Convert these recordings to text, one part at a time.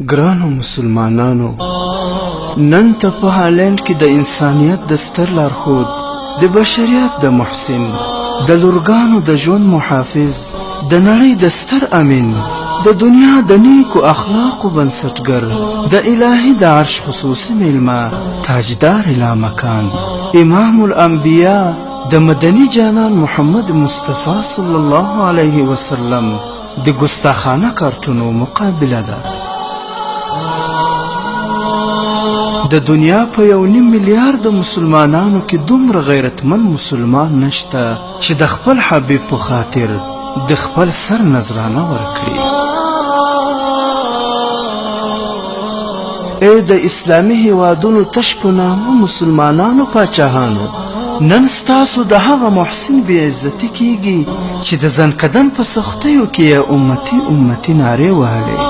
ګرانو مسلمانانو، نن ته په هالند کې د انسانیت د ستر لارښود، د بشریت د محسن، د لورګانو د ژوند محافظ، د نړۍ د ستر امین، د دنیا د نیکو اخلاقو بنسټګر، د الهي د عرش خصوصي میلمه، تاجدار لامکان، امام الانبیاء، د مدني جانان محمد مصطفی صلی الله علیه وسلم د ګستاخانه کارټونو مقابله ده. د دنیا په 1.5 میلیارد مسلمانانو کې دومره غیرتمند مسلمان نشته چې د خپل حبیب په خاطر د خپل سر نذرانه ورکړي. ای د اسلامي هیوادونو تش په نامه مسلمانانو پاچاهانو، نن ستاسو د هغه محسن بې عزتي کیږي چې د زنکدن په سختیو کې یې امتي امتي نارې وهلې.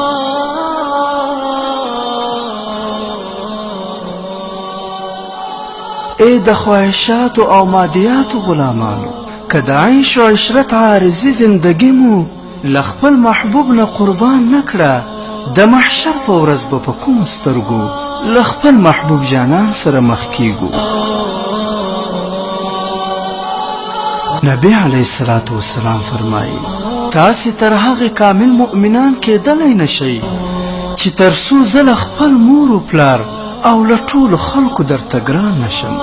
ای د خواهشاتو او مادیاتو غلامانو، که د عیش و عشرت عارضي زندگی مو له خپل محبوب نه قربان نه کړه، د محشر په ورځ به په کومو سترګو له خپل محبوب جانان سره مخ کیږو. نبی علیه الصلاة والسلام فرمایي، تاسې تر هغې کامل مؤمنان کېدلی نشئ چې تر څو زه له خپل مور و پلار او له ټولو خلکو درته ګران نشم.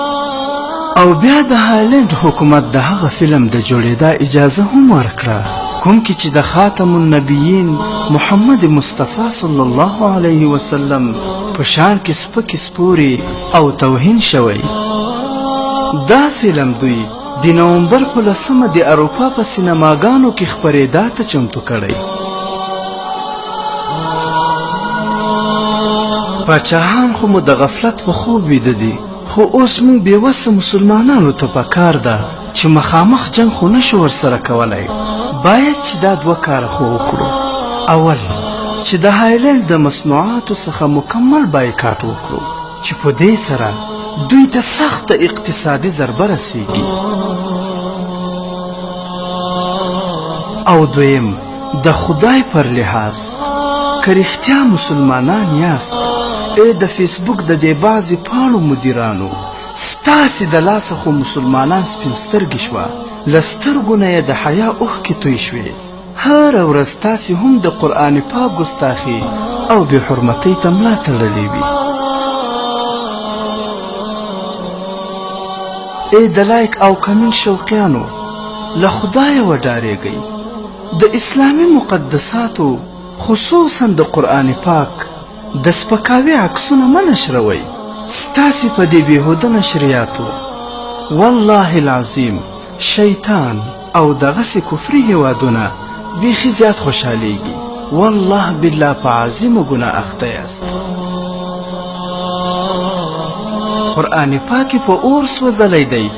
او بیا د هالند حکومت د هغه فلم د جوړېدا اجازه هم ورکړه کوم کې چې د خاتم النبیین محمد مصطفی صلی الله علیه وسلم په شان کې سپکې سپورې او توهین شوی. دا فلم دوی د نومبر په 10 د اروپا په سینماګانو کې خپرېدا ته چمتو کړی. پاچاهان خو مو د غفلت په خوب ویده دي، خو اوس موږ بېوسه مسلمانانو ته پکار ده چې مخامخ جنګ خو نشو ورسره کولی. باید چې دا 2 کاره خو وکړو. اول چې د هایلند د مصنوعاتو څخه مکمل بایکاټ وکړو چې په دې سره دوی ته سخته اقتصادي ضربه رسیږي. او دویم د خدای پر لحاظ که رښتیا مسلمانان یاست، ای د فیسبوک د دې بعضې پاڼو مدیرانو، ستاسې د لاسه خو مسلمانان سپین سترګې شوه، له سترګو نه یې د حیا اوښکې توی شوې. هره ورځ تاسې هم د قرآن پاک ګستاخي او بې حرمتۍ ته ملا تړلې وي. ای د لایک او کمنټ شوقیانو، له خدایه وډارېږئ. د اسلامي مقدساتو خصوصا د قرآن پاک د سپکاوي عکسونه مه نشروئ. ستاسې په دې بېهوده نشریاتو والله العظیم شیطان او دغسې کفري هیوادونه بیخي زیات خوشحالیږي. والله بالله په عظیمه ګناه اخته یاست. قرآن پاک په اور سوځلی دی،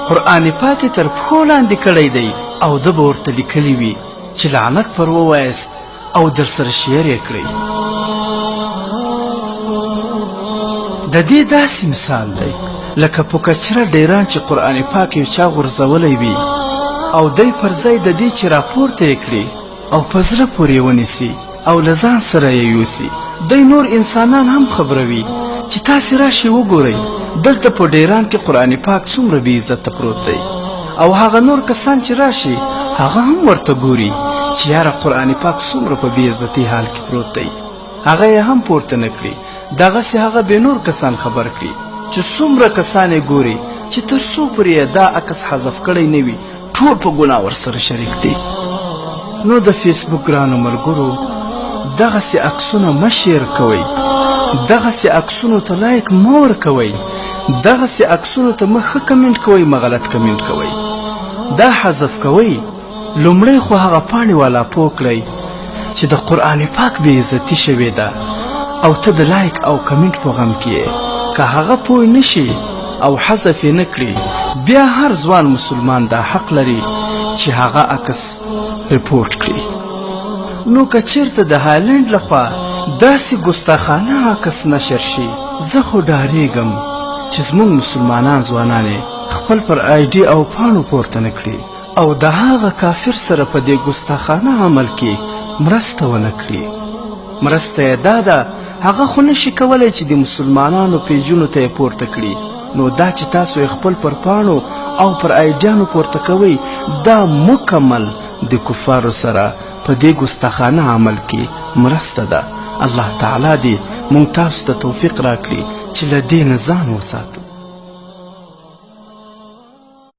قرآن پاک تر پښو لاندې کړی دی، او ده به ورته لیکلی وي چې لعنت پر ووایست او در سره شیر یې کړئ. د دې داسې مثال دی لکه په کچره ډیران چې قرآن پاک یو چا غورځولی وي او دی پر ځای د دې چې راپورته یې کړي او په زړه پورې ونیسي او له ځان سره یې یوسي. دی نور انسانان هم خبروي چې تاسې راشئ وګورئ دلته په ډیران کې قرآن پاک څومره بې عزته پروت دی. او هغه نور کسان چې راشي هغه هم ورته ګوري چې یاره قرآن پاک څومره په بې عزتي حال کې پروت دی. هغه یې هم پورته نه کړي. دغسې هغه بې نور کسان خبر کړي چې څومره کسان یې ګوري چې تر څو پورې یې دا عکس حذف کړی نه وي ټول په ګناه ورسره شریک دي. نو د فیسبوک ګرانو ملګرو، دغسې عکسونه مه شیر کوئ، دغسې عکسونو ته لایک مه ورکوئ، دغسې عکسونو ته مه ښه کمنټ کوئ مه غلط کمنټ کوئ. دا حذف کوئ لومړی خو هغه پاڼې والا پوه کړئ چې د قرآن پاک بې عزتي شوې ده او ته د لایک او کمنټ په غم کې یې. که هغه پوه نشي او حذف یې نه کړي، بیا هر ځوان مسلمان دا حق لري چې هغه عکس ریپورټ کړي. نو که چېرته د هالند لخوا داسې ګستاخانه عکس نشر شي، زه خو ډارېږم چې زموږ مسلمانان ځوانان خپل پر آی ډي او پاڼو پورته نه کړي او د هغه کافر سره په دې ګستاخانه عمل کې مرسته ونه کړي. مرسته یې دا ده هغه خو نشي کولی چې د مسلمانانو پیجونو ته یې پورته کړي. نو دا چې تاسو یې خپل پر پاڼو او پر آیډیانو پورته کوئ دا مکمل د کفارو سره په دې ګستاخانه عمل کې مرسته ده. الله تعالی دې موږ تاسو ته توفیق راکړي چې له دې نه ځان وساتو.